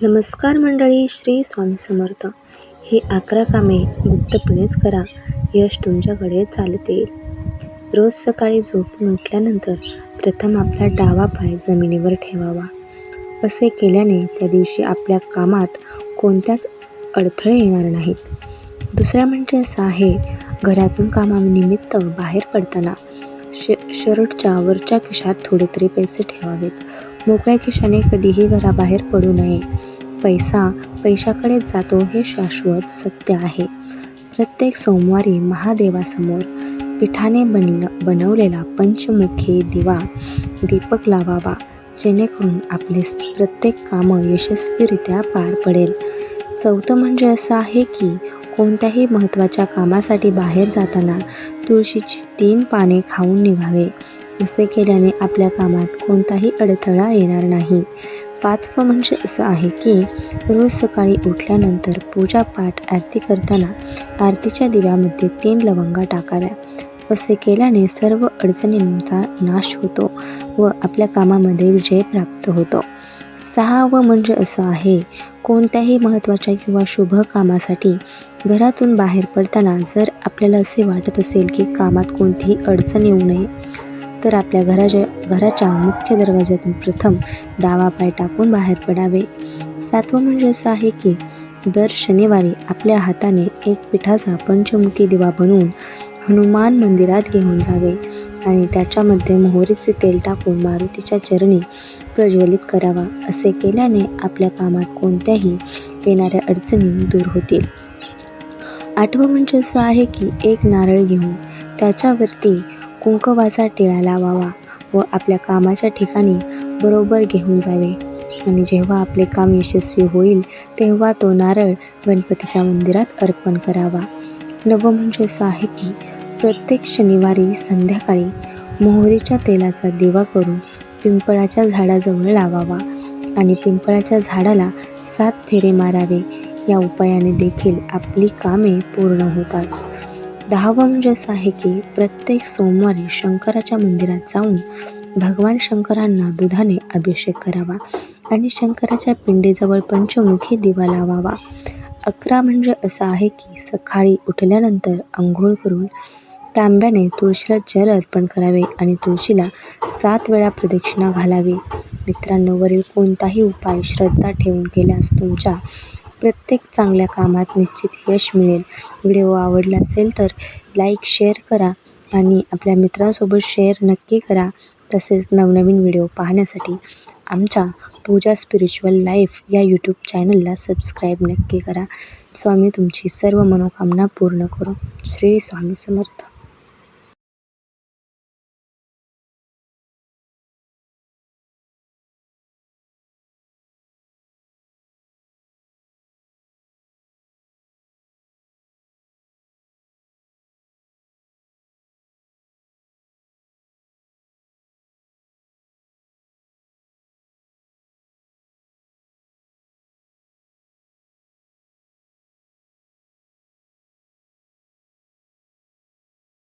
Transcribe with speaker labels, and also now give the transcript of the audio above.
Speaker 1: नमस्कार मंडळी, श्री स्वामी समर्थ. ही 11 कामे गुप्तपणेच करा, यश तुमच्याकडे चालत येईल. रोज सकाळी झोपून उठल्यानंतर प्रथम आपला डावा पाय जमिनीवर ठेवावा. असे केल्याने त्या दिवशी आपल्या कामात कोणत्याच अडथळे येणार नाहीत. दुसरा म्हणजे असं आहे, घरातून कामानिमित्त बाहेर पडताना शर्टच्या वरच्या खिशात थोडे तरी पैसे ठेवावेत. मोकळ्या खिशाने कधीही घराबाहेर पडू नये. पैसा पैशाकडेच जातो हे शाश्वत सत्य आहे. प्रत्येक सोमवारी महादेवासमोर पिठाने बनवलेला पंचमुखी दीपक लावावा, जेणेकरून आपले प्रत्येक कामं यशस्वीरित्या पार पडेल. चौथं म्हणजे असं आहे की कोणत्याही महत्त्वाच्या कामासाठी बाहेर जाताना तुळशीची 3 पाने खाऊन निघावे. असे केल्याने आपल्या कामात कोणताही अडथळा येणार नाही. पाचवं म्हणजे असं आहे की रोज सकाळी उठल्यानंतर पूजापाठ आरती करताना आरतीच्या दिव्यामध्ये 3 लवंगा टाकाव्या. असे केल्याने सर्व अडचणींचा नाश होतो व आपल्या कामामध्ये विजय प्राप्त होतो. 6वं म्हणजे असं आहे, कोणत्याही महत्त्वाच्या किंवा शुभ कामासाठी घरातून बाहेर पडताना जर आपल्याला असे वाटत असेल की कामात कोणतीही अडचण येऊ नये, तर आपल्या घराच्या मुख्य दरवाज्यातून प्रथम डावा पाय टाकून बाहेर पडावे. 7वं म्हणजे असं आहे की दर शनिवारी आपल्या हाताने एक पिठाचा पंचमुखी दिवा बनवून हनुमान मंदिरात घेऊन जावे आणि त्याच्यामध्ये मोहरीचे तेल टाकून मारुतीच्या चरणी प्रज्वलित करावा. असे केल्याने आपल्या कामात कोणत्याही येणाऱ्या अडचणी दूर होतील. 8वं म्हणजे असं आहे की एक नारळ घेऊन त्याच्यावरती कुंकवाचा टिळा लावावा व आपल्या कामाच्या ठिकाणी बरोबर घेऊन जावे आणि जेव्हा आपले काम यशस्वी होईल तेव्हा तो नारळ गणपतीच्या मंदिरात अर्पण करावा. 9वं म्हणजे असं आहे की प्रत्येक शनिवारी संध्याकाळी मोहरीच्या तेलाचा दिवा करून पिंपळाच्या झाडाजवळ लावावा आणि पिंपळाच्या झाडाला 7 फेरे मारावे. या उपायाने देखील आपली कामे पूर्ण होतात. 10वं म्हणजे असं आहे की प्रत्येक सोमवारी शंकराच्या मंदिरात जाऊन भगवान शंकरांना दुधाने अभिषेक करावा आणि शंकराच्या पिंडीजवळ पंचमुखी दिवा लावावा. 11 म्हणजे असं आहे की सकाळी उठल्यानंतर आंघोळ करून तांब्याने तुळशीला जल अर्पण करावे आणि तुळशीला 7 वेळा प्रदक्षिणा घालावी. मित्रांनो, वरील कोणताही उपाय श्रद्धा ठेवून केल्यास तुमच्या प्रत्येक चांगल्या कामात निश्चित यश मिळेल. व्हिडिओ आवडला असेल तर लाईक, शेअर करा आणि आपल्या मित्रांसोबत शेअर नक्की करा. तसेच नवनवीन व्हिडिओ पाहण्यासाठी आमच्या पूजा स्पिरिच्युअल लाईफ या यूट्यूब चॅनलला सबस्क्राईब नक्की करा. स्वामी तुमची सर्व मनोकामना पूर्ण करो. श्री स्वामी समर्थ.